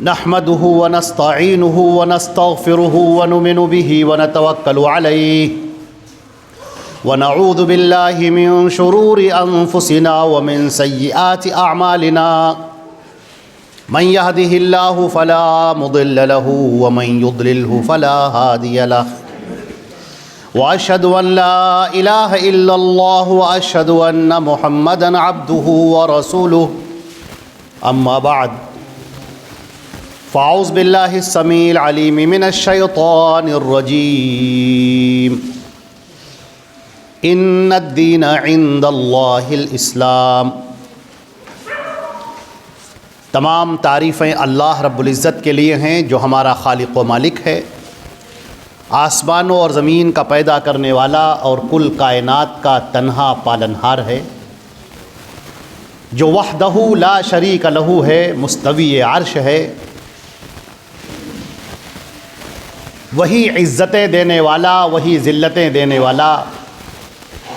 نحمده ونستعينه ونستغفره ونؤمن به ونتوكل عليه ونعوذ بالله من شرور أنفسنا ومن سيئات أعمالنا من يهده الله فلا مضل له ومن يضلله فلا هادي له وأشهد أن لا إله إلا الله وأشهد أن محمدا عبده ورسوله أما بعد فأعوذ بالله السميع العليم من الشيطان الرجيم إن الدين عند الله الإسلام۔ تمام تعریفیں اللہ رب العزت کے لیے ہیں جو ہمارا خالق و مالک ہے، آسمانوں اور زمین کا پیدا کرنے والا اور کل کائنات کا تنہا پالنہار ہے، جو وحدہ لا شریک لہ ہے، مستوی عرش ہے، وہی عزتیں دینے والا، وہی ذلتیں دینے والا،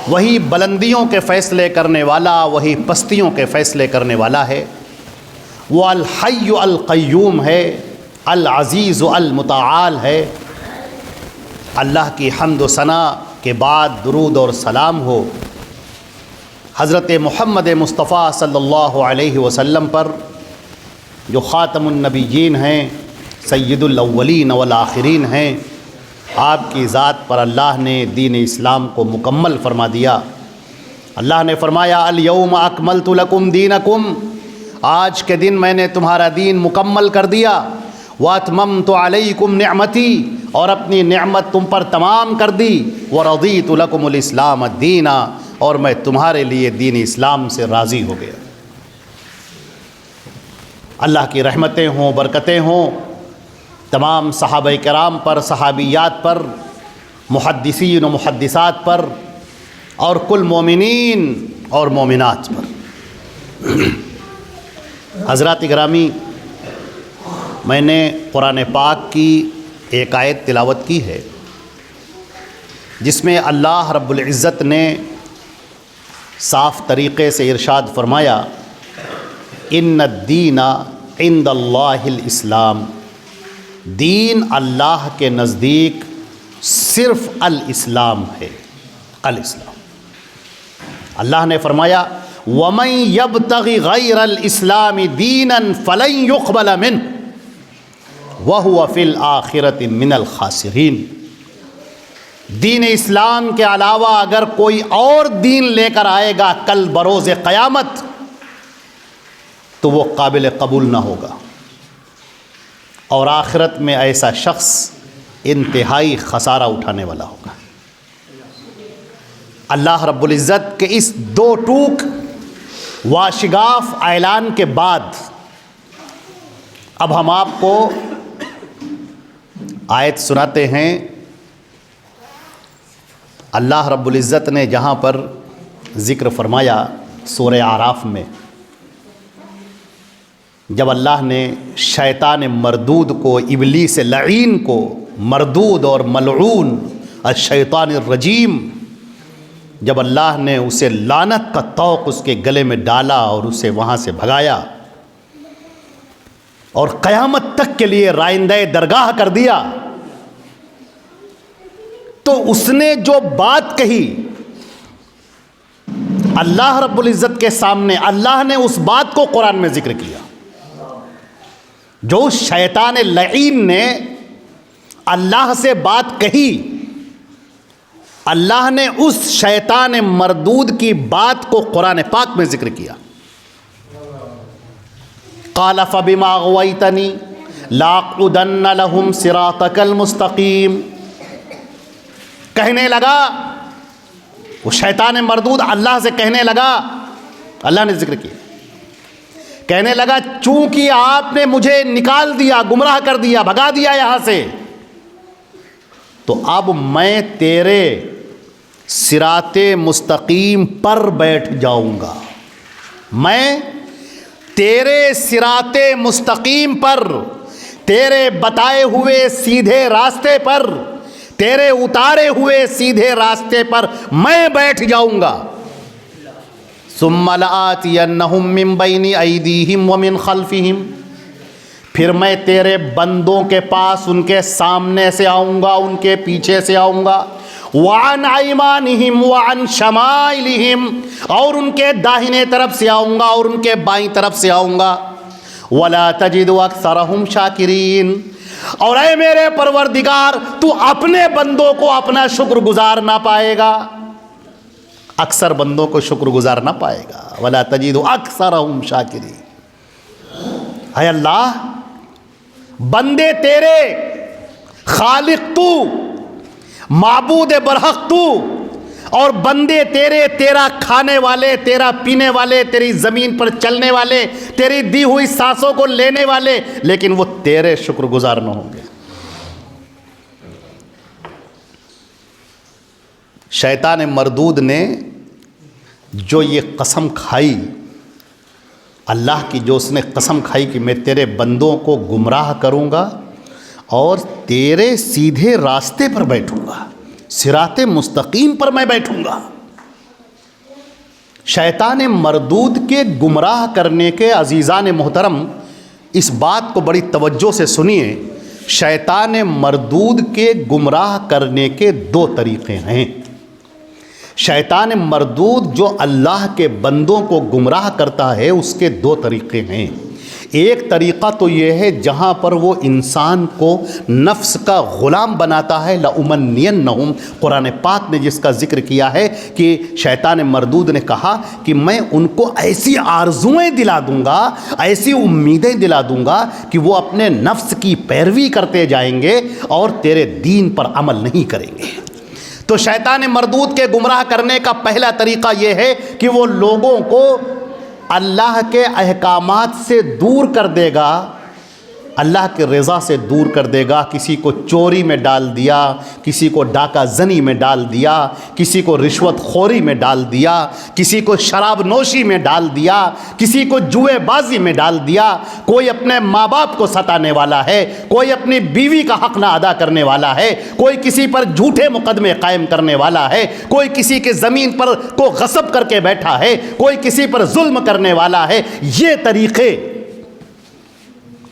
وہی بلندیوں کے فیصلے کرنے والا، وہی پستیوں کے فیصلے کرنے والا ہے۔ وہ الحی القیوم ہے، العزیز المتعال ہے۔ اللہ کی حمد و ثنا کے بعد درود اور سلام ہو حضرت محمد مصطفیٰ صلی اللہ علیہ وسلم پر، جو خاتم النبیین ہیں، سید الاولین والآخرین ہیں۔ آپ کی ذات پر اللہ نے دین اسلام کو مکمل فرما دیا۔ اللہ نے فرمایا الیوم اکملت لکم دینکم، آج کے دن میں نے تمہارا دین مکمل کر دیا، واتممت علیکم نعمتی، اور اپنی نعمت تم پر تمام کر دی، ورضیت لکم الاسلام دینا، اور میں تمہارے لیے دین اسلام سے راضی ہو گیا۔ اللہ کی رحمتیں ہوں، برکتیں ہوں تمام صحابہ کرام پر، صحابیات پر، محدثین و محدثات پر، اور کل مومنین اور مومنات پر۔ حضرات گرامی، میں نے قرآن پاک کی ایک آیت تلاوت کی ہے جس میں اللہ رب العزت نے صاف طریقے سے ارشاد فرمایا ان الدین عند اللہ الاسلام، دین اللہ کے نزدیک صرف الاسلام ہے، الاسلام۔ اللہ نے فرمایا وَمَن يَبْتَغِ غَيْرَ الْإِسْلَامِ دِينًا فَلَن يُقْبَلَ مِنْهُ وَهُوَ فِي الْآخِرَةِ مِنَ الْخَاسِرِينَ۔ دین اسلام کے علاوہ اگر کوئی اور دین لے کر آئے گا کل بروز قیامت تو وہ قابل قبول نہ ہوگا، اور آخرت میں ایسا شخص انتہائی خسارہ اٹھانے والا ہوگا۔ اللہ رب العزت کے اس دو ٹوک واشگاف اعلان کے بعد اب ہم آپ کو آیت سناتے ہیں۔ اللہ رب العزت نے جہاں پر ذکر فرمایا سورہ اعراف میں، جب اللہ نے شیطان مردود کو، ابلیس لعین کو، مردود اور ملعون الشیطان الرجیم، جب اللہ نے اسے لعنت کا طوق اس کے گلے میں ڈالا اور اسے وہاں سے بھگایا اور قیامت تک کے لیے رائندہ درگاہ کر دیا، تو اس نے جو بات کہی اللہ رب العزت کے سامنے، اللہ نے اس بات کو قرآن میں ذکر کیا۔ جو اس شیطان لعین نے اللہ سے بات کہی، اللہ نے اس شیطان مردود کی بات کو قرآن پاک میں ذکر کیا۔ قال فبما اغويتني لاقعدن لهم صراطك المستقيم، کہنے لگا وہ شیطان مردود اللہ سے کہنے لگا، اللہ نے ذکر کیا، کہنے لگا چونکہ آپ نے مجھے نکال دیا، گمراہ کر دیا، بھگا دیا یہاں سے، تو اب میں تیرے صراط مستقیم پر بیٹھ جاؤں گا، میں تیرے صراط مستقیم پر، تیرے بتائے ہوئے سیدھے راستے پر، تیرے اتارے ہوئے سیدھے راستے پر میں بیٹھ جاؤں گا۔ ثم لآتینہم من بین ایدیہم ومن خلفہم، پھر میں تیرے بندوں کے پاس ان کے سامنے سے آؤں گا، ان کے پیچھے سے آؤں گا، وعن ایمانہم وعن شمائلہم، اور ان کے داہنے طرف سے آؤں گا اور ان کے بائیں طرف سے آؤں گا، ولا تجد اکثرہم شاکرین، اور اے میرے پروردگار تو اپنے بندوں کو اپنا شکر گزار نہ پائے گا، اکثر بندوں کو شکر گزار نہ پائے گا، ولا تجد اکثرہم شاکرین۔ اے اللہ، بندے تیرے، خالق تو، معبود برحق تو، اور بندے تیرے، تیرا کھانے والے، تیرا پینے والے، تیری زمین پر چلنے والے، تیری دی ہوئی سانسوں کو لینے والے، لیکن وہ تیرے شکر گزار نہ ہوں گے۔ شیطان مردود نے جو یہ قسم کھائی، اللہ کی جو اس نے قسم کھائی کہ میں تیرے بندوں کو گمراہ کروں گا اور تیرے سیدھے راستے پر بیٹھوں گا، صراط مستقیم پر میں بیٹھوں گا۔ شیطان مردود کے گمراہ کرنے کے عزیزان محترم اس بات کو بڑی توجہ سے سنیے، شیطان مردود کے گمراہ کرنے کے دو طریقے ہیں۔ شیطان مردود جو اللہ کے بندوں کو گمراہ کرتا ہے اس کے دو طریقے ہیں۔ ایک طریقہ تو یہ ہے جہاں پر وہ انسان کو نفس کا غلام بناتا ہے، لَأُمَنِّيَنَّهُمْ، قرآن پاک نے جس کا ذکر کیا ہے کہ شیطان مردود نے کہا کہ میں ان کو ایسی آرزوئیں دلا دوں گا، ایسی امیدیں دلا دوں گا کہ وہ اپنے نفس کی پیروی کرتے جائیں گے اور تیرے دین پر عمل نہیں کریں گے۔ تو شیطان مردود کے گمراہ کرنے کا پہلا طریقہ یہ ہے کہ وہ لوگوں کو اللہ کے احکامات سے دور کر دے گا، اللہ کے رضا سے دور کر دے گا۔ کسی کو چوری میں ڈال دیا، کسی کو ڈاکہ زنی میں ڈال دیا، کسی کو رشوت خوری میں ڈال دیا، کسی کو شراب نوشی میں ڈال دیا، کسی کو جوئے بازی میں ڈال دیا، کوئی اپنے ماں باپ کو ستانے والا ہے، کوئی اپنی بیوی کا حق نہ ادا کرنے والا ہے، کوئی کسی پر جھوٹے مقدمے قائم کرنے والا ہے، کوئی کسی کے زمین پر کو غصب کر کے بیٹھا ہے، کوئی کسی پر ظلم کرنے والا ہے۔ یہ طریقے،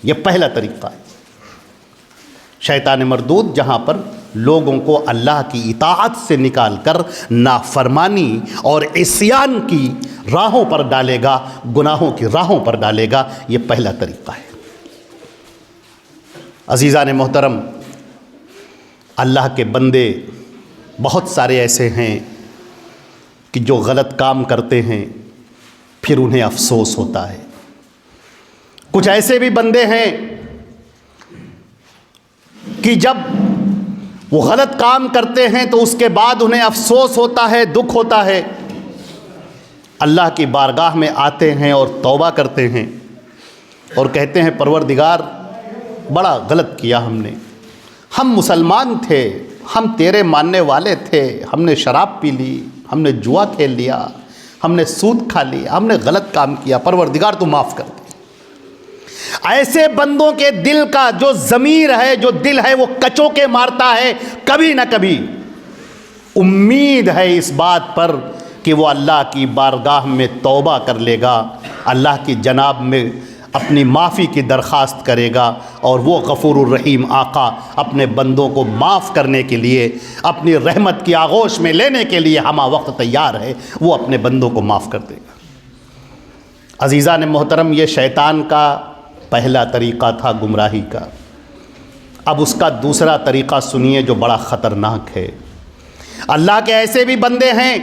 یہ پہلا طریقہ ہے شیطان مردود، جہاں پر لوگوں کو اللہ کی اطاعت سے نکال کر نافرمانی اور عصیان کی راہوں پر ڈالے گا، گناہوں کی راہوں پر ڈالے گا۔ یہ پہلا طریقہ ہے۔ عزیزان محترم، اللہ کے بندے بہت سارے ایسے ہیں کہ جو غلط کام کرتے ہیں پھر انہیں افسوس ہوتا ہے۔ کچھ ایسے بھی بندے ہیں کہ جب وہ غلط کام کرتے ہیں تو اس کے بعد انہیں افسوس ہوتا ہے، دکھ ہوتا ہے، اللہ کی بارگاہ میں آتے ہیں اور توبہ کرتے ہیں اور کہتے ہیں پروردگار بڑا غلط کیا ہم نے، ہم مسلمان تھے، ہم تیرے ماننے والے تھے، ہم نے شراب پی لی، ہم نے جوا کھیل لیا، ہم نے سود کھا لیا، ہم نے غلط کام کیا، پروردگار تو معاف کر دے۔ ایسے بندوں کے دل کا جو ضمیر ہے، جو دل ہے، وہ کچوں کے مارتا ہے۔ کبھی نہ کبھی امید ہے اس بات پر کہ وہ اللہ کی بارگاہ میں توبہ کر لے گا، اللہ کی جناب میں اپنی معافی کی درخواست کرے گا، اور وہ غفور الرحیم آقا اپنے بندوں کو معاف کرنے کے لیے، اپنی رحمت کی آغوش میں لینے کے لیے ہمہ وقت تیار ہے، وہ اپنے بندوں کو معاف کر دے گا۔ عزیزان محترم، یہ شیطان کا پہلا طریقہ تھا گمراہی کا۔ اب اس کا دوسرا طریقہ سنیے جو بڑا خطرناک ہے۔ اللہ کے ایسے بھی بندے ہیں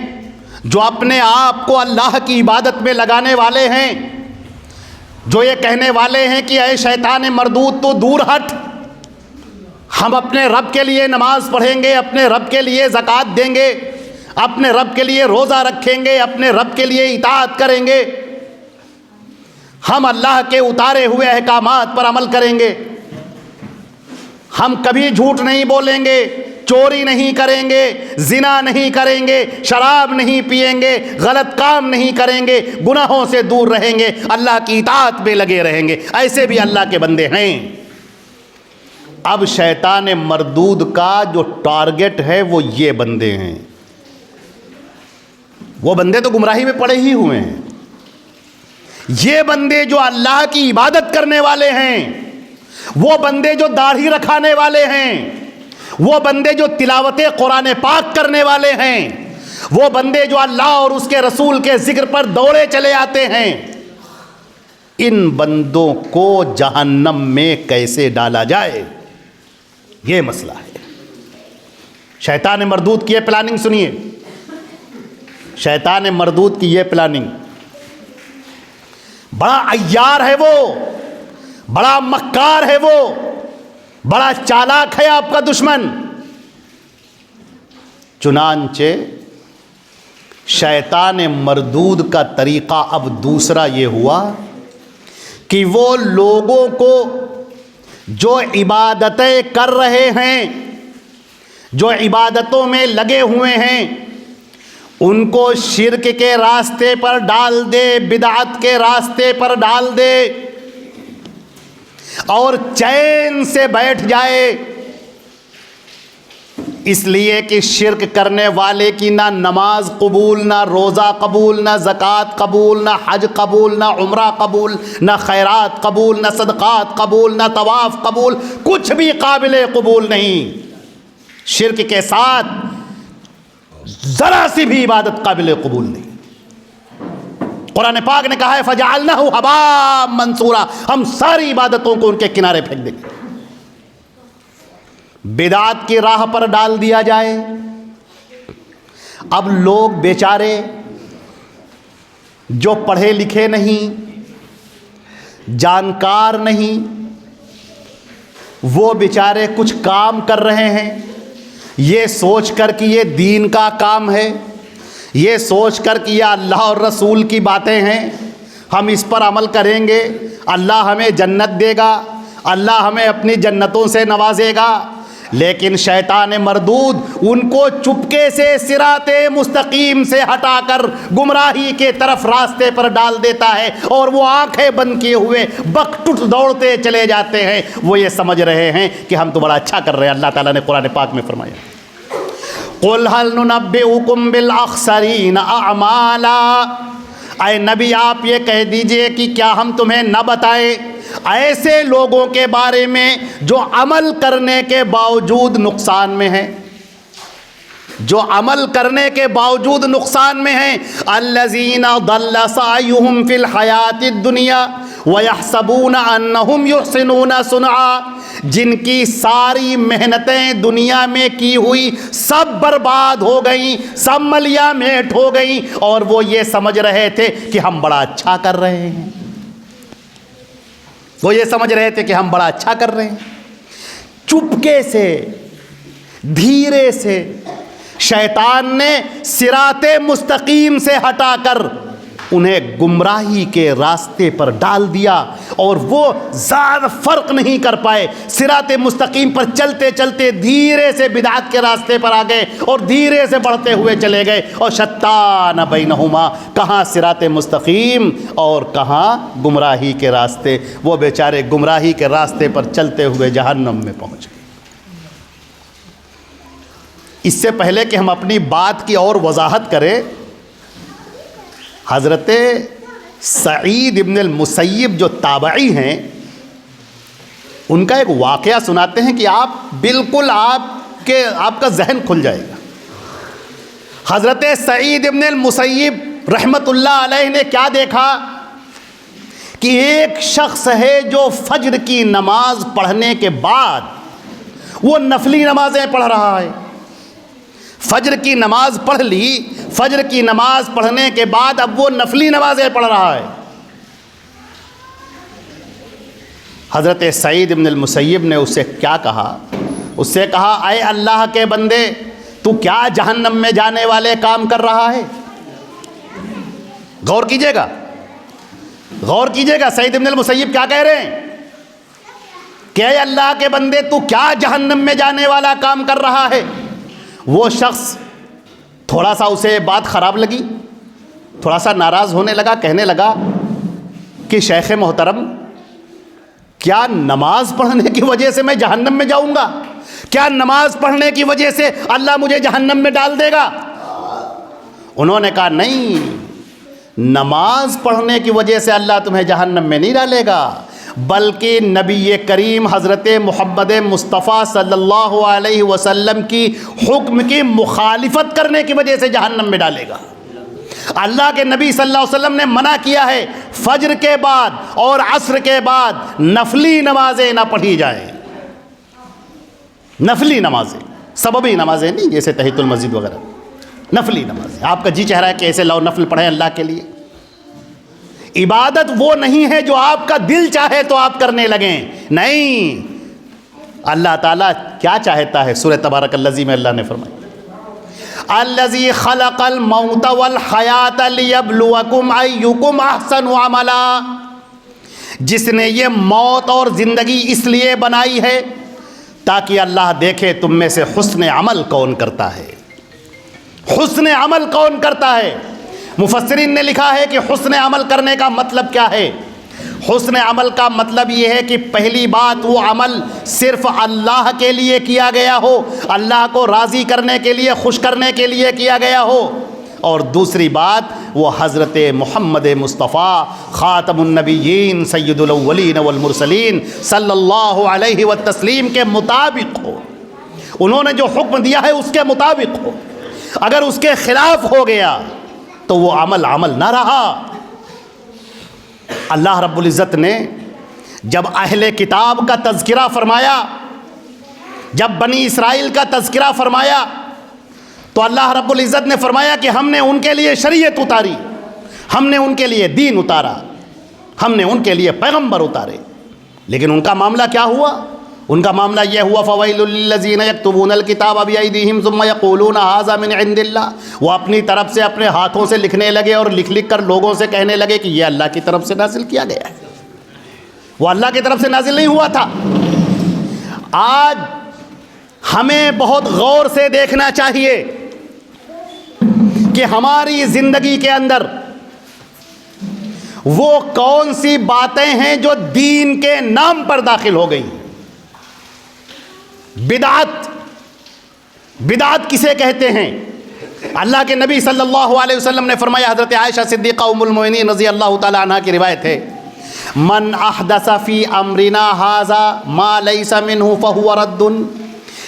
جو اپنے آپ کو اللہ کی عبادت میں لگانے والے ہیں، جو یہ کہنے والے ہیں کہ اے شیطان مردود تو دور ہٹ، ہم اپنے رب کے لیے نماز پڑھیں گے، اپنے رب کے لیے زکوٰۃ دیں گے، اپنے رب کے لیے روزہ رکھیں گے، اپنے رب کے لیے اطاعت کریں گے، ہم اللہ کے اتارے ہوئے احکامات پر عمل کریں گے، ہم کبھی جھوٹ نہیں بولیں گے، چوری نہیں کریں گے، زنا نہیں کریں گے، شراب نہیں پئیں گے، غلط کام نہیں کریں گے، گناہوں سے دور رہیں گے، اللہ کی اطاعت میں لگے رہیں گے۔ ایسے بھی اللہ کے بندے ہیں۔ اب شیطان مردود کا جو ٹارگٹ ہے وہ یہ بندے ہیں۔ وہ بندے تو گمراہی میں پڑے ہی ہوئے ہیں، یہ بندے جو اللہ کی عبادت کرنے والے ہیں، وہ بندے جو داڑھی رکھانے والے ہیں، وہ بندے جو تلاوت قرآن پاک کرنے والے ہیں، وہ بندے جو اللہ اور اس کے رسول کے ذکر پر دوڑے چلے آتے ہیں، ان بندوں کو جہنم میں کیسے ڈالا جائے، یہ مسئلہ ہے۔ شیطان مردود کی یہ پلاننگ سنیے، شیطان مردود کی یہ پلاننگ، بڑا عیار ہے وہ، بڑا مکار ہے وہ، بڑا چالاک ہے آپ کا دشمن۔ چنانچہ شیطان مردود کا طریقہ اب دوسرا یہ ہوا کہ وہ لوگوں کو جو عبادتیں کر رہے ہیں، جو عبادتوں میں لگے ہوئے ہیں، ان کو شرک کے راستے پر ڈال دے، بدعت کے راستے پر ڈال دے، اور چین سے بیٹھ جائے، اس لیے کہ شرک کرنے والے کی نہ نماز قبول، نہ روزہ قبول، نہ زکوٰۃ قبول، نہ حج قبول، نہ عمرہ قبول، نہ خیرات قبول، نہ صدقات قبول، نہ طواف قبول، کچھ بھی قابل قبول نہیں۔ شرک کے ساتھ ذرا سی بھی عبادت قابل قبول نہیں۔ قرآن پاک نے کہا ہے فَجَعَلْنَاهُ هَبَاءً مَنْثُورًا، ہم ساری عبادتوں کو ان کے کنارے پھینک دیں گے۔ بدعات کی راہ پر ڈال دیا جائے۔ اب لوگ بیچارے جو پڑھے لکھے نہیں، جانکار نہیں، وہ بیچارے کچھ کام کر رہے ہیں یہ سوچ کر کہ یہ دین کا کام ہے، یہ سوچ کر کہ یہ اللہ اور رسول کی باتیں ہیں، ہم اس پر عمل کریں گے، اللہ ہمیں جنت دے گا، اللہ ہمیں اپنی جنتوں سے نوازے گا۔ لیکن شیطان مردود ان کو چپکے سے صراط مستقیم سے ہٹا کر گمراہی کے طرف راستے پر ڈال دیتا ہے، اور وہ آنکھیں بند کیے ہوئے بکٹٹ دوڑتے چلے جاتے ہیں۔ وہ یہ سمجھ رہے ہیں کہ ہم تو بڑا اچھا کر رہے ہیں۔ اللہ تعالیٰ نے قرآن پاک میں فرمایا قُلْ هَلْ نُنَبِّئُكُمْ بِالْأَخْسَرِينَ أَعْمَالًا، اے نبی آپ یہ کہہ دیجئے کہ کیا ہم تمہیں نہ بتائیں ایسے لوگوں کے بارے میں جو عمل کرنے کے باوجود نقصان میں ہیں، جو عمل کرنے کے باوجود نقصان میں ہیں۔ الذین ضل سعیہم فی الحیات الدنیا ویحسبون انہم یحسنون صنعا، جن کی ساری محنتیں دنیا میں کی ہوئی سب برباد ہو گئیں، سب ملیا میٹ ہو گئیں، اور وہ یہ سمجھ رہے تھے کہ ہم بڑا اچھا کر رہے ہیں، وہ یہ سمجھ رہے تھے کہ ہم بڑا اچھا کر رہے ہیں۔ چپکے سے، دھیرے سے شیطان نے صراط مستقیم سے ہٹا کر انہیں گمراہی کے راستے پر ڈال دیا، اور وہ زیادہ فرق نہیں کر پائے۔ صراط مستقیم پر چلتے چلتے دھیرے سے بدعت کے راستے پر آ گئے، اور دھیرے سے بڑھتے ہوئے چلے گئے، اور شتان بینہما، کہاں صراط مستقیم اور کہاں گمراہی کے راستے۔ وہ بیچارے گمراہی کے راستے پر چلتے ہوئے جہنم میں پہنچ گئے۔ اس سے پہلے کہ ہم اپنی بات کی اور وضاحت کریں، حضرت سعید ابن المسیب جو تابعی ہیں، ان کا ایک واقعہ سناتے ہیں کہ آپ بالکل آپ کا ذہن کھل جائے گا۔ حضرت سعید ابن المسیب رحمت اللہ علیہ نے کیا دیکھا کہ ایک شخص ہے جو فجر کی نماز پڑھنے کے بعد وہ نفلی نمازیں پڑھ رہا ہے۔ فجر کی نماز پڑھ لی، فجر کی نماز پڑھنے کے بعد اب وہ نفلی نمازیں پڑھ رہا ہے۔ حضرت سعید بن المسیب نے اسے کیا کہا؟ اس سے کہا اے اللہ کے بندے، تو کیا جہنم میں جانے والے کام کر رہا ہے؟ غور کیجئے گا، غور کیجئے گا، سعید بن المسیب کیا کہہ رہے ہیں کہ اے اللہ کے بندے، تو کیا جہنم میں جانے والا کام کر رہا ہے؟ وہ شخص تھوڑا سا اسے بات خراب لگی، تھوڑا سا ناراض ہونے لگا، کہنے لگا کہ شیخ محترم، کیا نماز پڑھنے کی وجہ سے میں جہنم میں جاؤں گا؟ کیا نماز پڑھنے کی وجہ سے اللہ مجھے جہنم میں ڈال دے گا؟ انہوں نے کہا نہیں، نماز پڑھنے کی وجہ سے اللہ تمہیں جہنم میں نہیں ڈالے گا، بلکہ نبی کریم حضرت محمد مصطفیٰ صلی اللہ علیہ وسلم کی حکم کی مخالفت کرنے کی وجہ سے جہنم میں ڈالے گا۔ اللہ کے نبی صلی اللہ علیہ وسلم نے منع کیا ہے فجر کے بعد اور عصر کے بعد نفلی نمازیں نہ پڑھی جائیں۔ نفلی نمازیں، سببی نمازیں نہیں، جیسے تحیۃ المسجد وغیرہ، نفلی نمازیں۔ آپ کا جی چاہ رہا ہے کہ ایسے لو نفل پڑھیں اللہ کے لیے، عبادت وہ نہیں ہے جو آپ کا دل چاہے تو آپ کرنے لگیں، نہیں۔ اللہ تعالیٰ کیا چاہتا ہے؟ سورہ تبارک الذی میں اللہ نے فرمایا الذی خلق الموت والحیات لیبلوکم ایکم احسن عملا، جس نے یہ موت اور زندگی اس لیے بنائی ہے تاکہ اللہ دیکھے تم میں سے حسن عمل کون کرتا ہے، حسن عمل کون کرتا ہے۔ مفسرین نے لکھا ہے کہ حسن عمل کرنے کا مطلب کیا ہے؟ حسن عمل کا مطلب یہ ہے کہ پہلی بات وہ عمل صرف اللہ کے لیے کیا گیا ہو، اللہ کو راضی کرنے کے لیے، خوش کرنے کے لیے کیا گیا ہو، اور دوسری بات وہ حضرت محمد مصطفیٰ خاتم النبیین سید الاولین والمرسلین صلی اللہ علیہ وسلم کے مطابق ہو، انہوں نے جو حکم دیا ہے اس کے مطابق ہو۔ اگر اس کے خلاف ہو گیا تو وہ عمل نہ رہا۔ اللہ رب العزت نے جب اہل کتاب کا تذکرہ فرمایا، جب بنی اسرائیل کا تذکرہ فرمایا، تو اللہ رب العزت نے فرمایا کہ ہم نے ان کے لیے شریعت اتاری، ہم نے ان کے لیے دین اتارا، ہم نے ان کے لیے پیغمبر اتارے، لیکن ان کا معاملہ کیا ہوا؟ ان کا معاملہ یہ ہوا فویل للذین یکتبون الکتاب بایدیہم ثم یقولون ھذا من عند اللہ، وہ اپنی طرف سے اپنے ہاتھوں سے لکھنے لگے اور لکھ لکھ کر لوگوں سے کہنے لگے کہ یہ اللہ کی طرف سے نازل کیا گیا ہے، وہ اللہ کی طرف سے نازل نہیں ہوا تھا۔ آج ہمیں بہت غور سے دیکھنا چاہیے کہ ہماری زندگی کے اندر وہ کون سی باتیں ہیں جو دین کے نام پر داخل ہو گئی۔ بدعت کسے کہتے ہیں؟ اللہ کے نبی صلی اللہ علیہ وسلم نے فرمایا، حضرت عائشہ صدیقہ ام المؤمنین رضی اللہ تعالی عنہ کی روایت ہے، من احدث فی امرنا ھذا ما لیس منہ فہو رد،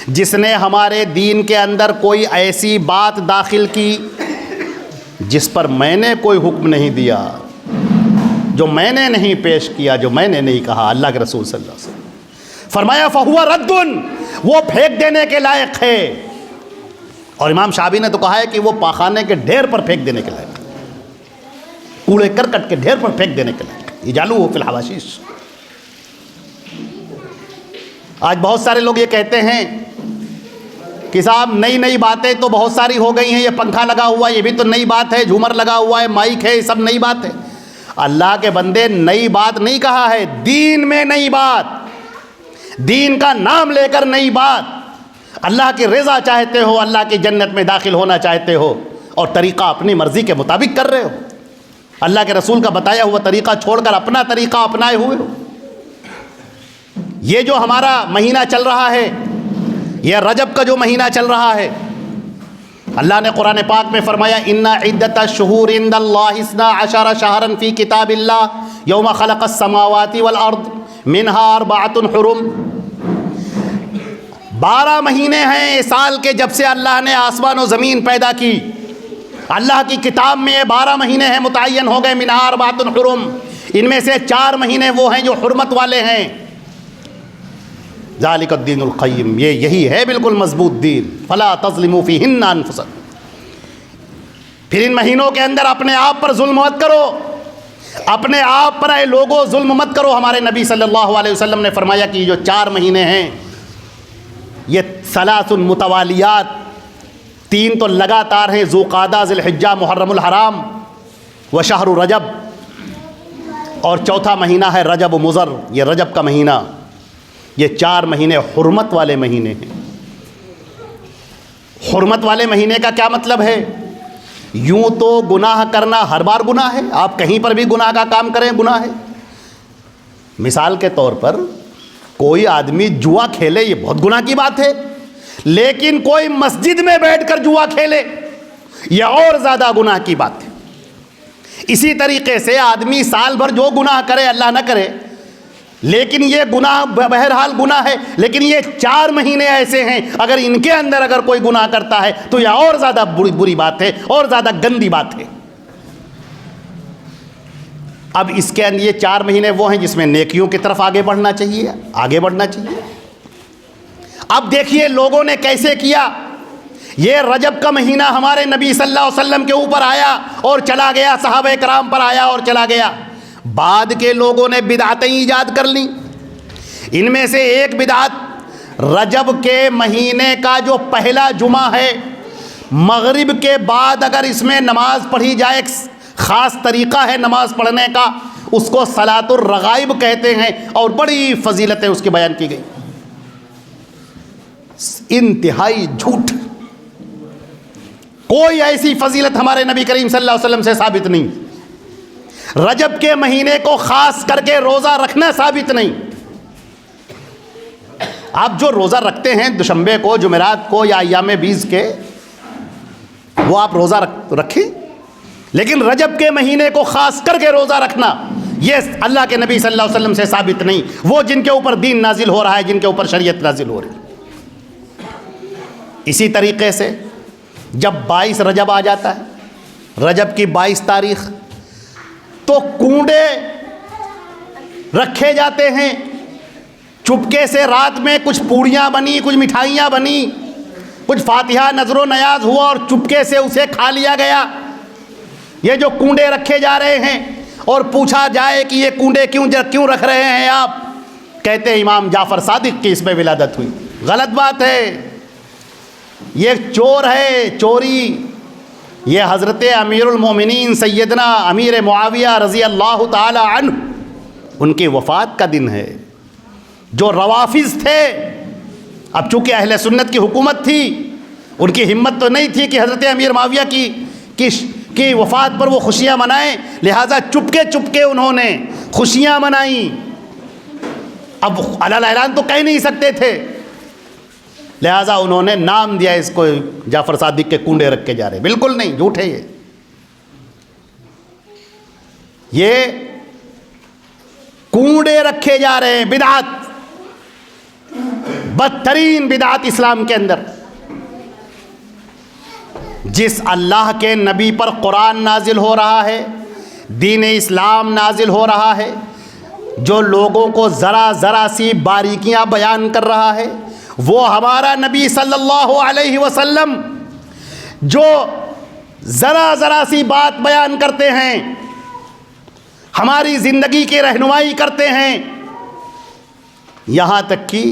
جس نے ہمارے دین کے اندر کوئی ایسی بات داخل کی جس پر میں نے کوئی حکم نہیں دیا، جو میں نے نہیں پیش کیا، جو میں نے نہیں کہا، اللہ کے رسول صلی اللہ علیہ وسلم فرمایا فہو رد، وہ پھینک دینے کے لائق ہے۔ اور امام شعبی نے تو کہا ہے کہ وہ پاخانے کے ڈھیر پر پھینک دینے کے لائق، کوڑے کرکٹ کے ڈھیر پر پھینک دینے کے لائق، اجعلوہ فی الحواشیش۔ آج بہت سارے لوگ یہ کہتے ہیں کہ صاحب نئی باتیں تو بہت ساری ہو گئی ہیں، یہ پنکھا لگا ہوا ہے یہ بھی تو نئی بات ہے، جھومر لگا ہوا ہے، مائک ہے، یہ سب نئی بات ہے۔ اللہ کے بندے نئی بات نہیں کہا ہے، دین میں نئی بات، دین کا نام لے کر نئی بات۔ اللہ کی رضا چاہتے ہو، اللہ کی جنت میں داخل ہونا چاہتے ہو، اور طریقہ اپنی مرضی کے مطابق کر رہے ہو، اللہ کے رسول کا بتایا ہوا طریقہ چھوڑ کر اپنا طریقہ اپنائے ہوئے ہو۔ یہ جو ہمارا مہینہ چل رہا ہے، یہ رجب کا جو مہینہ چل رہا ہے، اللہ نے قرآن پاک میں فرمایا ان عدت الشہور عند اللہ 12 شہرا فی کتاب اللہ یوم خلق السماوات والارض منہا 4 حرم، 12 مہینے ہیں سال کے جب سے اللہ نے آسمان و زمین پیدا کی، اللہ کی کتاب میں یہ 12 مہینے ہیں متعین ہو گئے، منہا 4 حرم، ان میں سے 4 مہینے وہ ہیں جو حرمت والے ہیں۔ ذالک الدین القیم، یہی ہے بالکل مضبوط دین، فلا تظلموا فیہن انفسکم۔ پھر ان مہینوں کے اندر اپنے آپ پر ظلم مت کرو، اپنے آپ پر اے لوگوں ظلم مت کرو۔ ہمارے نبی صلی اللہ علیہ وسلم نے فرمایا کہ یہ جو 4 مہینے ہیں یہ 3 متوالیات، 3 تو لگاتار ہیں، ذوالقعدہ، ذی الحجہ، محرم الحرام و شہر رجب، اور 4تھا مہینہ ہے رجب و مضر، یہ رجب کا مہینہ۔ یہ 4 مہینے حرمت والے مہینے ہیں۔ حرمت والے مہینے کا کیا مطلب ہے؟ یوں تو گناہ کرنا ہر بار گناہ ہے، آپ کہیں پر بھی گناہ کا کام کریں گناہ ہے۔ مثال کے طور پر کوئی آدمی جوا کھیلے، یہ بہت گناہ کی بات ہے، لیکن کوئی مسجد میں بیٹھ کر جوا کھیلے یہ اور زیادہ گناہ کی بات ہے۔ اسی طریقے سے آدمی سال بھر جو گناہ کرے، اللہ نہ کرے، لیکن یہ گناہ بہرحال گناہ ہے، لیکن یہ 4 مہینے ایسے ہیں اگر ان کے اندر اگر کوئی گناہ کرتا ہے تو یہ اور زیادہ بری بات ہے، اور زیادہ گندی بات ہے۔ اب اس کے اندر یہ 4 مہینے وہ ہیں جس میں نیکیوں کی طرف آگے بڑھنا چاہیے، آگے بڑھنا چاہیے۔ اب دیکھیے لوگوں نے کیسے کیا۔ یہ رجب کا مہینہ ہمارے نبی صلی اللہ علیہ وسلم کے اوپر آیا اور چلا گیا، صحابہ کرام پر آیا اور چلا گیا۔ بعد کے لوگوں نے بدعتیں ایجاد کر لیں۔ ان میں سے ایک بدعت، رجب کے مہینے کا جو پہلا جمعہ ہے، مغرب کے بعد اگر اس میں نماز پڑھی جائے، ایک خاص طریقہ ہے نماز پڑھنے کا، اس کو صلاۃ الرغائب کہتے ہیں، اور بڑی فضیلتیں اس کی بیان کی گئی۔ انتہائی جھوٹ، کوئی ایسی فضیلت ہمارے نبی کریم صلی اللہ علیہ وسلم سے ثابت نہیں۔ رجب کے مہینے کو خاص کر کے روزہ رکھنا ثابت نہیں۔ آپ جو روزہ رکھتے ہیں دوشنبے کو، جمعرات کو، یا ایام بیز کے، وہ آپ روزہ رکھیں، لیکن رجب کے مہینے کو خاص کر کے روزہ رکھنا یہ اللہ کے نبی صلی اللہ علیہ وسلم سے ثابت نہیں۔ وہ جن کے اوپر دین نازل ہو رہا ہے، جن کے اوپر شریعت نازل ہو رہی ہے۔ اسی طریقے سے جب 22 رجب آ جاتا ہے، رجب کی 22 تاریخ، تو کنڈے رکھے جاتے ہیں، چپکے سے رات میں کچھ پوڑیاں بنی، کچھ مٹھائیاں بنی، کچھ فاتحہ نظر و نیاز ہوا اور چپکے سے اسے کھا لیا گیا۔ یہ جو کنڈے رکھے جا رہے ہیں، اور پوچھا جائے کہ یہ کنڈے کیوں رکھ رہے ہیں آپ، کہتے ہیں امام جعفر صادق کی اس میں ولادت ہوئی۔ غلط بات ہے، یہ چور ہے، چوری۔ یہ حضرت امیر المومنین سیدنا امیر معاویہ رضی اللہ تعالی عنہ، ان کی وفات کا دن ہے۔ جو روافظ تھے، اب چونکہ اہل سنت کی حکومت تھی، ان کی ہمت تو نہیں تھی کہ حضرت امیر معاویہ کی وفات پر وہ خوشیاں منائیں، لہٰذا چپکے انہوں نے خوشیاں منائیں۔ اب علیٰ اعلان تو کہہ نہیں سکتے تھے، لہٰذا انہوں نے نام دیا اس کو جعفر صادق کے کنڈے رکھے جا رہے۔ بالکل نہیں، جھوٹ ہے یہ کنڈے رکھے جا رہے ہیں، بدعت، بدترین بدعت اسلام کے اندر۔ جس اللہ کے نبی پر قرآن نازل ہو رہا ہے، دین اسلام نازل ہو رہا ہے، جو لوگوں کو ذرا سی باریکیاں بیان کر رہا ہے، وہ ہمارا نبی صلی اللہ علیہ وسلم جو ذرا سی بات بیان کرتے ہیں، ہماری زندگی کی رہنمائی کرتے ہیں۔ یہاں تک کہ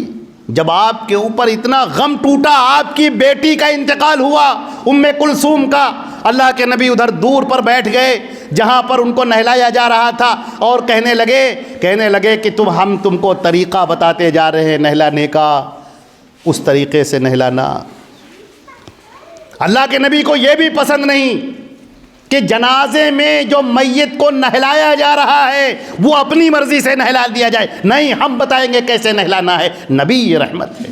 جب آپ کے اوپر اتنا غم ٹوٹا، آپ کی بیٹی کا انتقال ہوا، ام کلثوم کا، اللہ کے نبی ادھر دور پر بیٹھ گئے جہاں پر ان کو نہلایا جا رہا تھا، اور کہنے لگے کہ ہم تم کو طریقہ بتاتے جا رہے ہیں نہلانے کا، اس طریقے سے نہلانا۔ اللہ کے نبی کو یہ بھی پسند نہیں کہ جنازے میں جو میت کو نہلایا جا رہا ہے وہ اپنی مرضی سے نہلا دیا جائے، نہیں، ہم بتائیں گے کیسے نہلانا ہے۔ نبی یہ رحمت ہے،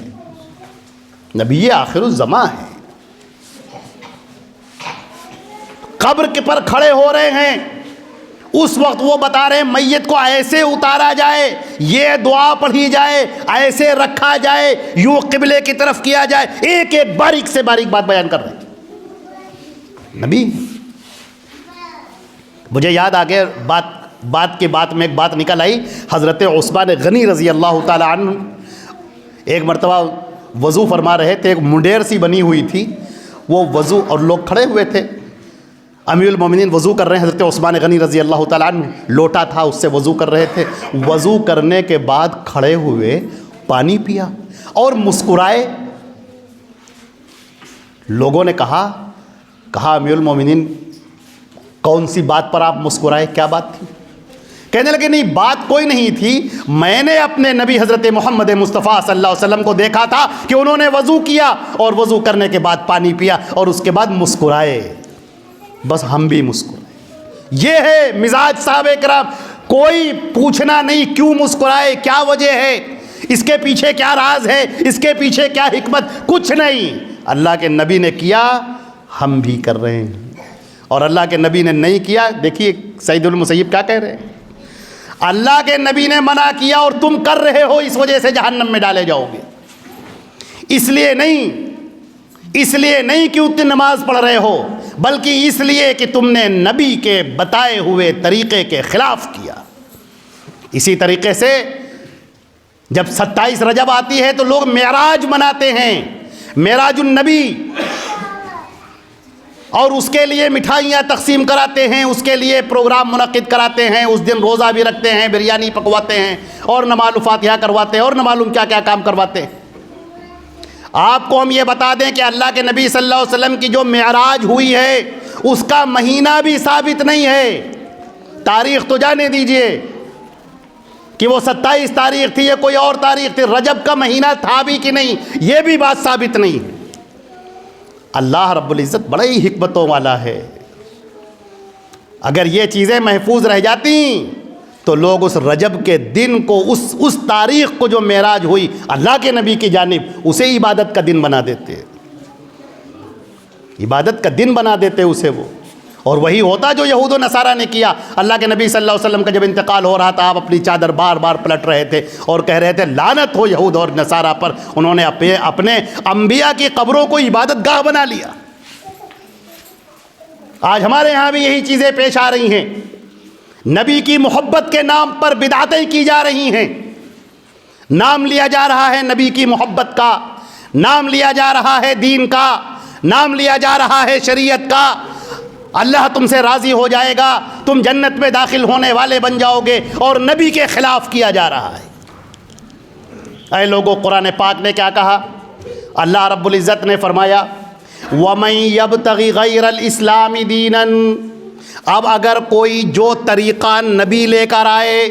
نبی یہ آخر الزماں ہے۔ قبر کے پر کھڑے ہو رہے ہیں، اس وقت وہ بتا رہے ہیں میت کو ایسے اتارا جائے، یہ دعا پڑھی جائے، ایسے رکھا جائے، یوں قبلے کی طرف کیا جائے، ایک باریک سے باریک بات بیان کر رہے ہیں نبی۔ مجھے یاد آ گیا، بات میں ایک بات نکل آئی۔ حضرت عثمان غنی رضی اللہ تعالی عنہ ایک مرتبہ وضو فرما رہے تھے، ایک منڈیر سی بنی ہوئی تھی، وہ وضو، اور لوگ کھڑے ہوئے تھے، امیر المومنین وضو کر رہے ہیں، حضرت عثمان غنی رضی اللہ تعالیٰ عنہ لوٹا تھا اس سے وضو کر رہے تھے، وضو کرنے کے بعد کھڑے ہوئے پانی پیا اور مسکرائے۔ لوگوں نے کہا امیر المومنین کون سی بات پر آپ مسکرائے، کیا بات تھی؟ کہنے لگے نہیں، بات کوئی نہیں تھی، میں نے اپنے نبی حضرت محمد مصطفیٰ صلی اللہ علیہ وسلم کو دیکھا تھا کہ انہوں نے وضو کیا اور وضو کرنے کے بعد پانی پیا اور اس کے بعد مسکرائے، بس ہم بھی مسکرائے۔ یہ ہے مزاج صحابہ کرام، کوئی پوچھنا نہیں کیوں مسکرائے، کیا وجہ ہے، اس کے پیچھے کیا راز ہے، اس کے پیچھے کیا حکمت، کچھ نہیں۔ اللہ کے نبی نے کیا، ہم بھی کر رہے ہیں، اور اللہ کے نبی نے نہیں کیا، دیکھیے سعید المسیب کیا کہہ رہے ہیں، اللہ کے نبی نے منع کیا اور تم کر رہے ہو، اس وجہ سے جہنم میں ڈالے جاؤ گے۔ اس لیے نہیں کہ اتنی نماز پڑھ رہے ہو، بلکہ اس لیے کہ تم نے نبی کے بتائے ہوئے طریقے کے خلاف کیا۔ اسی طریقے سے جب 27 رجب آتی ہے تو لوگ معراج مناتے ہیں، معراج النبی، اور اس کے لیے مٹھائیاں تقسیم کراتے ہیں، اس کے لیے پروگرام منعقد کراتے ہیں، اس دن روزہ بھی رکھتے ہیں، بریانی پکواتے ہیں، اور نماز فاتحہ کرواتے ہیں، اور نہ معلوم کیا کیا کام کرواتے ہیں۔ آپ کو ہم یہ بتا دیں کہ اللہ کے نبی صلی اللہ علیہ وسلم کی جو معراج ہوئی ہے اس کا مہینہ بھی ثابت نہیں ہے۔ تاریخ تو جانے دیجئے کہ وہ 27 تاریخ تھی یا کوئی اور تاریخ تھی، رجب کا مہینہ تھا بھی کہ نہیں، یہ بھی بات ثابت نہیں۔ اللہ رب العزت بڑا ہی حکمتوں والا ہے۔ اگر یہ چیزیں محفوظ رہ جاتی تو لوگ اس رجب کے دن کو، اس تاریخ کو جو معراج ہوئی اللہ کے نبی کی جانب، اسے عبادت کا دن بنا دیتے، عبادت کا دن بنا دیتے اسے وہ، اور وہی ہوتا جو یہود و نصارہ نے کیا۔ اللہ کے نبی صلی اللہ علیہ وسلم کا جب انتقال ہو رہا تھا، آپ اپنی چادر بار بار پلٹ رہے تھے اور کہہ رہے تھے لعنت ہو یہود اور نصارہ پر، انہوں نے اپنے انبیاء کی قبروں کو عبادت گاہ بنا لیا۔ آج ہمارے ہاں بھی یہی چیزیں پیش آ رہی ہیں، نبی کی محبت کے نام پر بدعتیں کی جا رہی ہیں، نام لیا جا رہا ہے نبی کی محبت کا، نام لیا جا رہا ہے دین کا، نام لیا جا رہا ہے شریعت کا، اللہ تم سے راضی ہو جائے گا، تم جنت میں داخل ہونے والے بن جاؤ گے، اور نبی کے خلاف کیا جا رہا ہے۔ اے لوگوں، قرآن پاک نے کیا کہا؟ اللہ رب العزت نے فرمایا وَمَن يَبْتَغِ غَيْرَ الْإِسْلَامِ دِينًا، اب اگر کوئی جو طریقہ نبی لے کر آئے،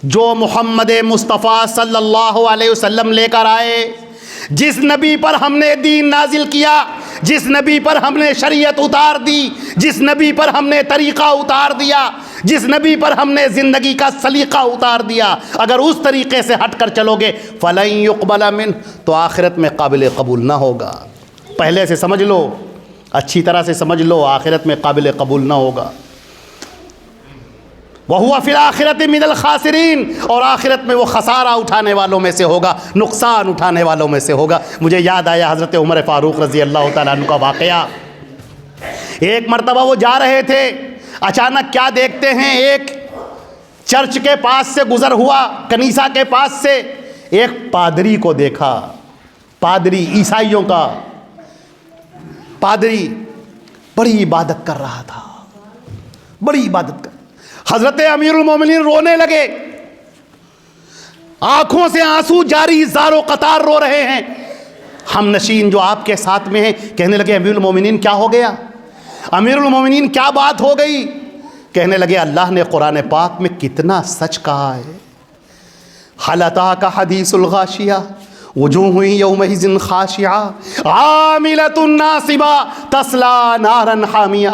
جو محمد مصطفیٰ صلی اللہ علیہ وسلم لے کر آئے، جس نبی پر ہم نے دین نازل کیا، جس نبی پر ہم نے شریعت اتار دی، جس نبی پر ہم نے طریقہ اتار دیا، جس نبی پر ہم نے زندگی کا سلیقہ اتار دیا، اگر اس طریقے سے ہٹ کر چلو گے فَلَن يُقْبَلَ مِنْهُ، تو آخرت میں قابل قبول نہ ہوگا۔ پہلے سے سمجھ لو، اچھی طرح سے سمجھ لو، آخرت میں قابل قبول نہ ہوگا۔ وَهُوَ فِي الْآخِرَةِ مِنَ الْخَاسِرِينَ، اور آخرت میں وہ خسارہ اٹھانے والوں میں سے ہوگا، نقصان اٹھانے والوں میں سے ہوگا۔ مجھے یاد آیا حضرت عمر فاروق رضی اللہ تعالیٰ عنہ کا واقعہ۔ ایک مرتبہ وہ جا رہے تھے، اچانک کیا دیکھتے ہیں، ایک چرچ کے پاس سے گزر ہوا، کنیسہ کے پاس سے ایک پادری کو دیکھا، پادری، عیسائیوں کا پادری، بڑی عبادت کر رہا تھا، بڑی عبادت کر۔ حضرت امیر المومنین رونے لگے، آنکھوں سے آنسو جاری، زارو قطار رو رہے ہیں۔ ہم نشین جو آپ کے ساتھ میں ہیں کہنے لگے امیر المومنین کیا ہو گیا، امیر المومنین کیا بات ہو گئی؟ کہنے لگے اللہ نے قرآن پاک میں کتنا سچ کہا ہے، هل أتاك حدیث الغاشیہ وجوہ یومئذ خاشعہ عاملۃ ناصبہ تصلیٰ نارا حامیہ۔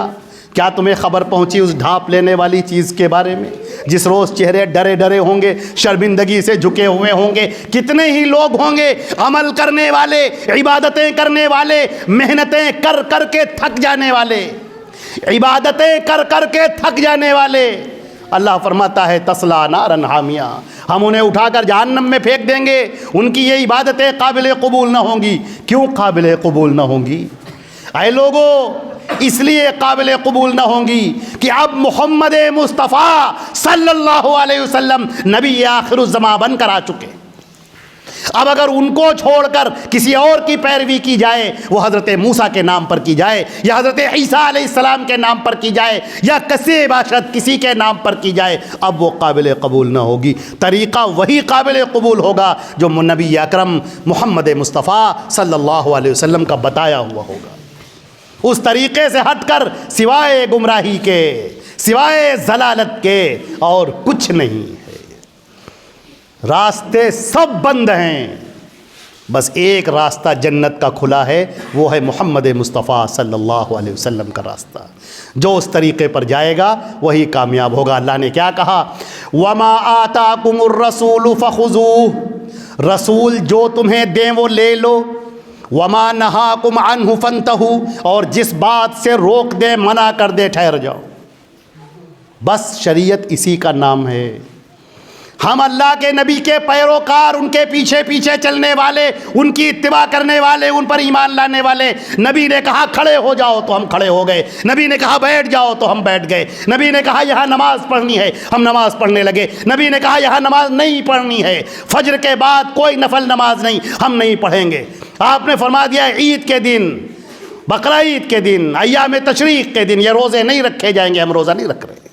کیا تمہیں خبر پہنچی اس ڈھانپ لینے والی چیز کے بارے میں جس روز چہرے ڈرے ڈرے ہوں گے، شرمندگی سے جھکے ہوئے ہوں گے؟ کتنے ہی لوگ ہوں گے عمل کرنے والے، عبادتیں کرنے والے، محنتیں کر کر کے تھک جانے والے، عبادتیں کر کر کے تھک جانے والے۔ اللہ فرماتا ہے تصلیٰ نارا حامیہ، ہم انہیں اٹھا کر جہنم میں پھینک دیں گے، ان کی یہ عبادتیں قابل قبول نہ ہوں گی۔ کیوں قابل قبول نہ ہوں گی؟ اے لوگو، اس لیے قابل قبول نہ ہوں گی کہ اب محمد مصطفیٰ صلی اللہ علیہ وسلم نبی آخر الزماں بن کر آ چکے۔ اب اگر ان کو چھوڑ کر کسی اور کی پیروی کی جائے، وہ حضرت موسیٰ کے نام پر کی جائے، یا حضرت عیسیٰ علیہ السلام کے نام پر کی جائے، یا کسی باشد کسی کے نام پر کی جائے، اب وہ قابل قبول نہ ہوگی۔ طریقہ وہی قابل قبول ہوگا جو نبی اکرم محمد مصطفیٰ صلی اللہ علیہ وسلم کا بتایا ہوا ہوگا۔ اس طریقے سے ہٹ کر سوائے گمراہی کے، سوائے ضلالت کے اور کچھ نہیں ہے۔ راستے سب بند ہیں، بس ایک راستہ جنت کا کھلا ہے، وہ ہے محمد مصطفیٰ صلی اللہ علیہ وسلم کا راستہ۔ جو اس طریقے پر جائے گا وہی کامیاب ہوگا۔ اللہ نے کیا کہا؟ وَمَا آتَاكُمُ الرَّسُولُ فَخُذُوهُ، رسول جو تمہیں دیں وہ لے لو۔ وَمَا نَهَاكُمْ عَنْهُ فَانْتَهُوا، اور جس بات سے روک دے، منع کر دے، ٹھہر جاؤ۔ بس شریعت اسی کا نام ہے۔ ہم اللہ کے نبی کے پیروکار، ان کے پیچھے پیچھے چلنے والے، ان کی اتباع کرنے والے، ان پر ایمان لانے والے۔ نبی نے کہا کھڑے ہو جاؤ تو ہم کھڑے ہو گئے، نبی نے کہا بیٹھ جاؤ تو ہم بیٹھ گئے، نبی نے کہا یہاں نماز پڑھنی ہے ہم نماز پڑھنے لگے، نبی نے کہا یہاں نماز نہیں پڑھنی ہے، فجر کے بعد کوئی نفل نماز نہیں، ہم نہیں پڑھیں گے۔ آپ نے فرما دیا عید کے دن، بقرہ عید کے دن، ایام تشریق کے دن یہ روزے نہیں رکھے جائیں گے، ہم روزہ نہیں رکھ رہے۔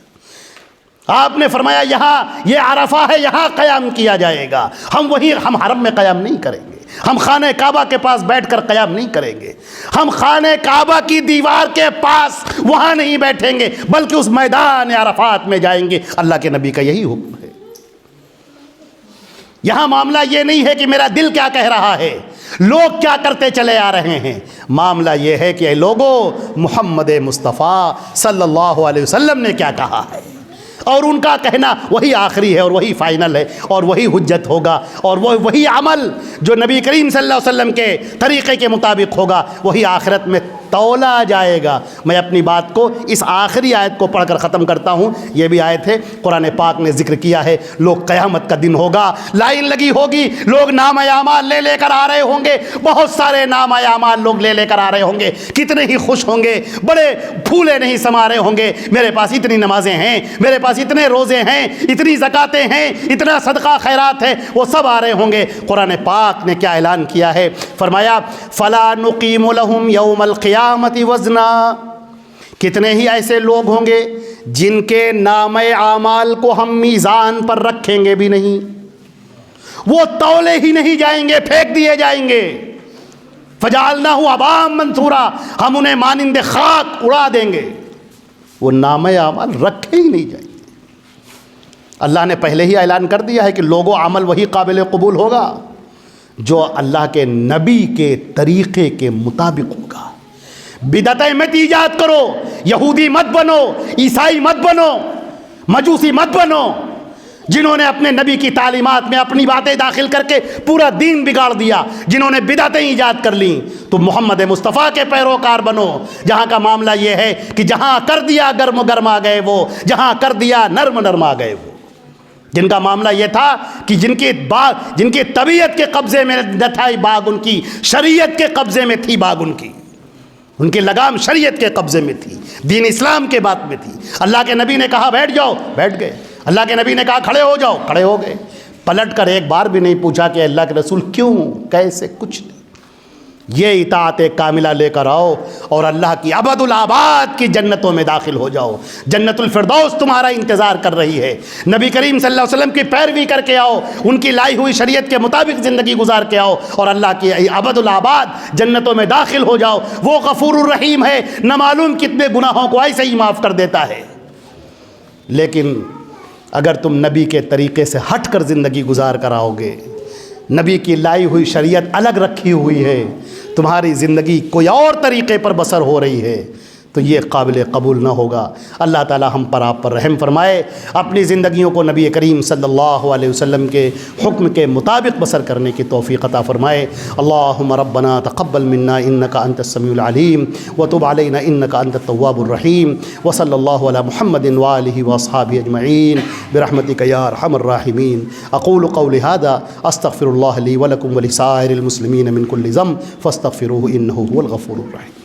آپ نے فرمایا یہاں یہ عرفہ ہے، یہاں قیام کیا جائے گا، ہم حرم میں قیام نہیں کریں گے، ہم خانہ کعبہ کے پاس بیٹھ کر قیام نہیں کریں گے، ہم خانہ کعبہ کی دیوار کے پاس وہاں نہیں بیٹھیں گے، بلکہ اس میدان عرفات میں جائیں گے۔ اللہ کے نبی کا یہی حکم ہے۔ یہاں معاملہ یہ نہیں ہے کہ میرا دل کیا کہہ رہا ہے، لوگ کیا کرتے چلے آ رہے ہیں، معاملہ یہ ہے کہ اے لوگو، محمد مصطفیٰ صلی اللہ علیہ وسلم نے کیا کہا ہے، اور ان کا کہنا وہی آخری ہے اور وہی فائنل ہے اور وہی حجت ہوگا، اور وہی عمل جو نبی کریم صلی اللہ علیہ وسلم کے طریقے کے مطابق ہوگا وہی آخرت میں تولا جائے گا۔ میں اپنی بات کو اس آخری آیت کو پڑھ کر ختم کرتا ہوں۔ یہ بھی آیت ہے، قرآن پاک نے ذکر کیا ہے، لوگ قیامت کا دن ہوگا، لائن لگی ہوگی، لوگ نام اعمال لے لے کر آ رہے ہوں گے، بہت سارے نام اعمال لوگ لے لے کر آ رہے ہوں گے، کتنے ہی خوش ہوں گے، بڑے پھولے نہیں سما رہے ہوں گے، میرے پاس اتنی نمازیں ہیں، میرے پاس اتنے روزے ہیں، اتنی زکاتیں ہیں، اتنا صدقہ خیرات ہے، وہ سب آ رہے ہوں گے۔ قرآن پاک نے کیا اعلان کیا ہے، فرمایا فَلَا نُقِيمُ لَهُمْ يَوْمَ الْقِيَامَةِ وَزْنًا۔ کتنے ہی ایسے لوگ ہوں گے جن کے نام اعمال کو ہم میزان پر رکھیں گے بھی نہیں، وہ تولے ہی نہیں جائیں گے، پھینک دیے جائیں گے۔ فَجَعَلْنَاهُ هَبَاءً مَنثُورًا، ہم انہیں مانند خاک اڑا دیں گے، وہ نام اعمال رکھے ہی نہیں جائیں گے۔ اللہ نے پہلے ہی اعلان کر دیا ہے کہ لوگوں عمل وہی قابل قبول ہوگا جو اللہ کے نبی کے طریقے کے مطابق ہوگا۔ بدعتیں مت ایجاد کرو، یہودی مت بنو، عیسائی مت بنو، مجوسی مت بنو، جنہوں نے اپنے نبی کی تعلیمات میں اپنی باتیں داخل کر کے پورا دین بگاڑ دیا، جنہوں نے بدعتیں ایجاد کر لیں۔ تو محمد مصطفیٰ کے پیروکار بنو، جہاں کا معاملہ یہ ہے کہ جہاں کر دیا گرم گرم آ گئے وہ، جہاں کر دیا نرم نرم آ گئے وہ، جن کا معاملہ یہ تھا کہ جن کی طبیعت کے قبضے میں نہ تھا باغ ان کی، شریعت کے قبضے میں تھی باغ ان کی، ان کی لگام شریعت کے قبضے میں تھی، دین اسلام کے بات میں تھی۔ اللہ کے نبی نے کہا بیٹھ جاؤ، بیٹھ گئے، اللہ کے نبی نے کہا کھڑے ہو جاؤ، کھڑے ہو گئے، پلٹ کر ایک بار بھی نہیں پوچھا کہ اللہ کے رسول کیوں، کیسے، کچھ نہیں۔ یہ اطاعت کاملہ لے کر آؤ اور اللہ کی ابد الآباد کی جنتوں میں داخل ہو جاؤ، جنت الفردوس تمہارا انتظار کر رہی ہے۔ نبی کریم صلی اللہ علیہ وسلم کی پیروی کر کے آؤ، ان کی لائی ہوئی شریعت کے مطابق زندگی گزار کے آؤ اور اللہ کی ابد الآباد جنتوں میں داخل ہو جاؤ۔ وہ غفور الرحیم ہے، نہ معلوم کتنے گناہوں کو ایسے ہی معاف کر دیتا ہے۔ لیکن اگر تم نبی کے طریقے سے ہٹ کر زندگی گزار کر آؤ گے، نبی کی لائی ہوئی شریعت الگ رکھی ہوئی ہے، تمہاری زندگی کوئی اور طریقے پر بسر ہو رہی ہے، تو یہ قابل قبول نہ ہوگا۔ اللہ تعالی ہم پر آپ پر رحم فرمائے، اپنی زندگیوں کو نبی کریم صلی اللہ علیہ وسلم کے حکم کے مطابق بسر کرنے کی توفیق عطا فرمائے۔ اللہم ربنا تقبل منا انک انت السمیع العلیم وتب علینا انک انت التواب الرحیم، وصلی اللہ علی محمد وآلہ واصحابہ اجمعین برحمتک یا ارحم الراحمین۔ اقول قولی ھذا استغفر اللہ لی ولکم ولسائر المسلمین من کل ذنب فاستغفروہ انہ هو الغفور الرحیم۔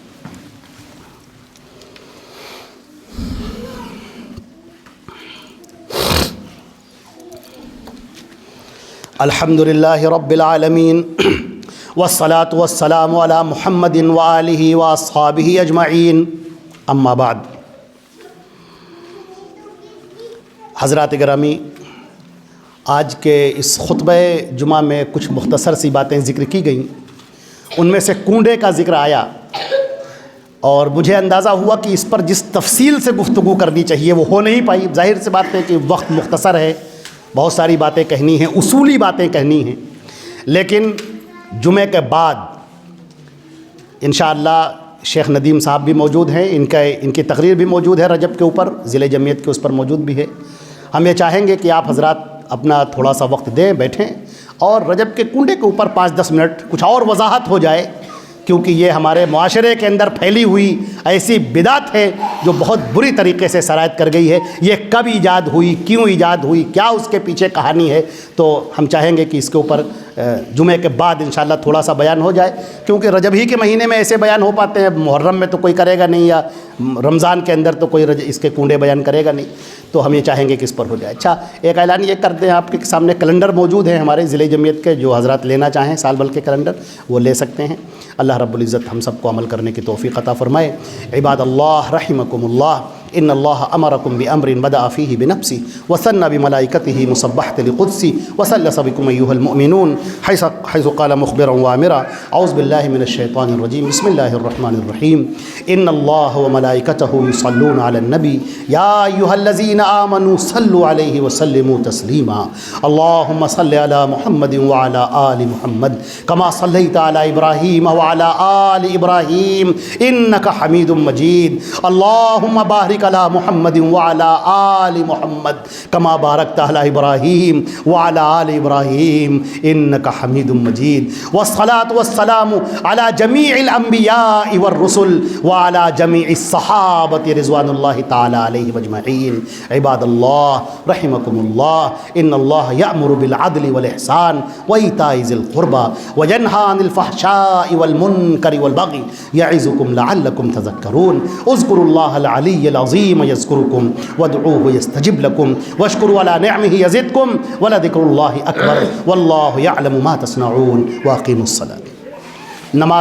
الحمد للہ رب العالمین والصلاة والسلام علی محمد وآلہ واصحابہ اجمعین، اما بعد۔ حضرات گرامی، آج کے اس خطبہ جمعہ میں کچھ مختصر سی باتیں ذکر کی گئیں، ان میں سے کنڈے کا ذکر آیا، اور مجھے اندازہ ہوا کہ اس پر جس تفصیل سے گفتگو کرنی چاہیے وہ ہو نہیں پائی۔ ظاہر سی بات ہے کہ وقت مختصر ہے، بہت ساری باتیں کہنی ہیں، اصولی باتیں کہنی ہیں، لیکن جمعے کے بعد انشاءاللہ شیخ ندیم صاحب بھی موجود ہیں، ان کی تقریر بھی موجود ہے رجب کے اوپر، ضلع جمعیت کے اس پر موجود بھی ہے۔ ہم یہ چاہیں گے کہ آپ حضرات اپنا تھوڑا سا وقت دیں، بیٹھیں، اور رجب کے کنڈے کے اوپر 5-10 منٹ کچھ اور وضاحت ہو جائے کیونکہ یہ ہمارے معاشرے کے اندر پھیلی ہوئی ایسی بدعت ہے جو بہت بری طریقے سے سرایت کر گئی ہے۔ یہ کب ایجاد ہوئی، کیوں ایجاد ہوئی، کیا اس کے پیچھے کہانی ہے، تو ہم چاہیں گے کہ اس کے اوپر جمعے کے بعد انشاءاللہ تھوڑا سا بیان ہو جائے، کیونکہ رجب ہی کے مہینے میں ایسے بیان ہو پاتے ہیں، محرم میں تو کوئی کرے گا نہیں، یا رمضان کے اندر تو کوئی اس کے کنڈے بیان کرے گا نہیں، تو ہم یہ چاہیں گے کہ اس پر ہو جائے۔ اچھا، ایک اعلان یہ کر دیں، آپ کے سامنے کیلنڈر موجود ہیں ہمارے ضلع جمعیت کے، جو حضرات لینا چاہیں سال بھر کے کیلنڈر وہ لے سکتے ہیں۔ اللہ رب العزت ہم سب کو عمل کرنے کی توفیق عطا فرمائے۔ عباد اللہ رحمکم اللہ، ان اللہ امرکم بامر بدأ فیہ بنفسہ وثنى بملائکتہ مسبحۃ لقدسہ وثلث بکم ایھا المؤمنون حیث قال مخبرا وامرا۔ اعوذ باللہ من الشیطان الرجیم، بسم اللہ الرحمن الرحیم۔ ان اللہ وملائکتہ یصلون علی النبی یا ایھا الذین آمنوا صلوا علیہ وسلموا تسلیما۔ اللہم صل علی محمد وعلی آل محمد کما صلیت علی ابراہیم وعلی آل ابراہیم انک حمید مجید۔ اللہم بارک علی محمد وعلی آل محمد کما بارکت علی ابراہیم وعلی آل ابراہیم انک حمید مجید۔ والصلاة والسلام علی جمیع الانبیاء والرسل وعلی جمیع الصحابۃ رضوان اللہ تعالی علیہم اجمعین۔ عباد اللہ رحمکم اللہ، ان اللہ یأمر بالعدل والاحسان وایتاء ذی القربى وینہی عن الفحشاء والمنکر والبغی یعظکم لعلکم تذکرون۔ اذکروا اللہ العلی العظیم یذکرکم وادعوہ یستجب لکم واشکروا علی نعمہ یزدکم ولذکر اللہ اکبر واللہ یعلم ما تصنعون۔ واقیموا الصلاۃ۔ نماز